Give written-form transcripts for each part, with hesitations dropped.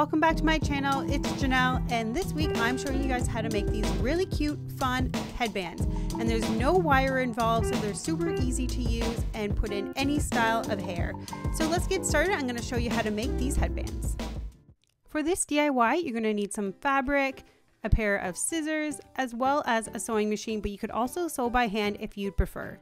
welcome back to my channel. It's Janelle, and this week I'm showing you guys how to make these really cute, fun headbands. And there's no wire involved, so they're super easy to use and put in any style of hair. So let's get started. I'm going to show you how to make these headbands. For this DIY, you're going to need some fabric, a pair of scissors, as well as a sewing machine, but you could also sew by hand if you'd prefer.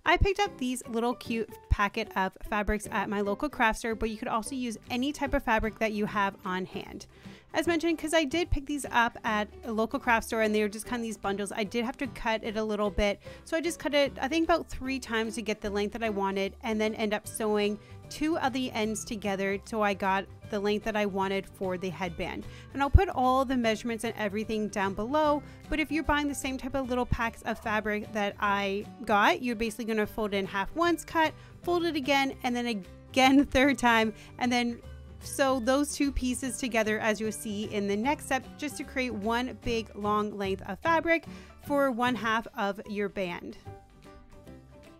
I picked up these little cute packet of fabrics at my local craft store, but you could also use any type of fabric that you have on hand. As mentioned, because I did pick these up at a local craft store and they were just kind of these bundles, I did have to cut it a little bit. So I just cut it, I think about 3 times to get the length that I wanted, and then end up sewing 2 of the ends together so I got the length that I wanted for the headband. And I'll put all the measurements and everything down below, but if you're buying the same type of little packs of fabric that I got, you're basically going to fold it in half once, cut, fold it again, and then again the 3rd time, and then sew those 2 pieces together as you'll see in the next step, just to create one big long length of fabric for 1/2 of your band.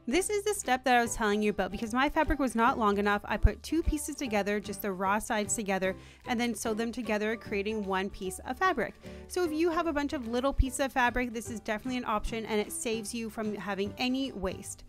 This is the step that I was telling you about. Because my fabric was not long enough, I put 2 pieces together, just the raw sides together, and then sew them together, creating one piece of fabric. So if you have a bunch of little pieces of fabric, this is definitely an option, and it saves you from having any waste.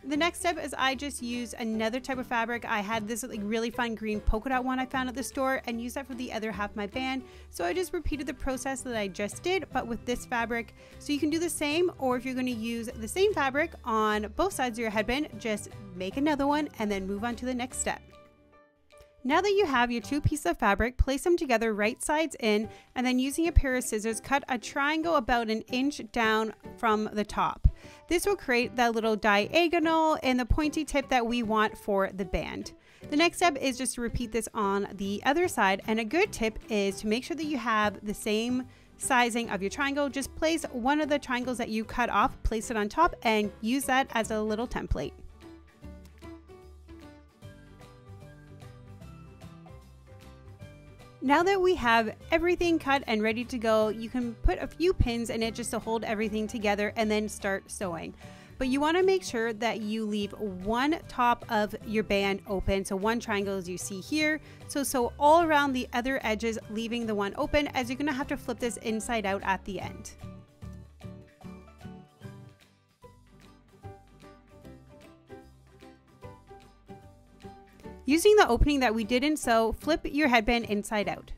The next step is I just use another type of fabric. I had this really fun green polka dot one I found at the store and used that for the other half of my band. So I just repeated the process that I just did, but with this fabric. So you can do the same, or if you're going to use the same fabric on both sides of your headband, just make another one and then move on to the next step. Now that you have your 2 pieces of fabric, place them together right sides in, and then using a pair of scissors, cut a triangle about 1 inch down from the top. This will create that little diagonal and the pointy tip that we want for the band. The next step is just to repeat this on the other side, and a good tip is to make sure that you have the same sizing of your triangle. Just place one of the triangles that you cut off, place it on top, and use that as a little template. Now that we have everything cut and ready to go, you can put a few pins in it just to hold everything together and then start sewing. But you want to make sure that you leave one top of your band open, so one triangle as you see here. So sew all around the other edges, leaving the one open, as you're going to have to flip this inside out at the end. Using the opening that we didn't sew, flip your headband inside out.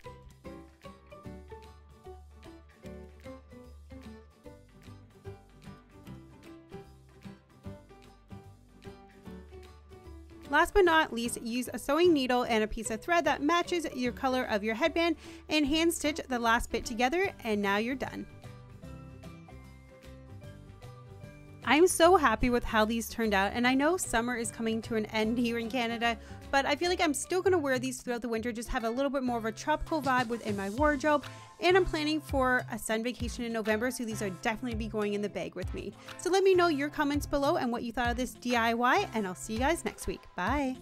Last but not least, use a sewing needle and a piece of thread that matches your color of your headband and hand stitch the last bit together, and now you're done. I'm so happy with how these turned out, and I know summer is coming to an end here in Canada, but I feel like I'm still going to wear these throughout the winter, just have a little bit more of a tropical vibe within my wardrobe, and I'm planning for a sun vacation in November, so these are definitely be going in the bag with me. So let me know your comments below and what you thought of this DIY, and I'll see you guys next week. Bye!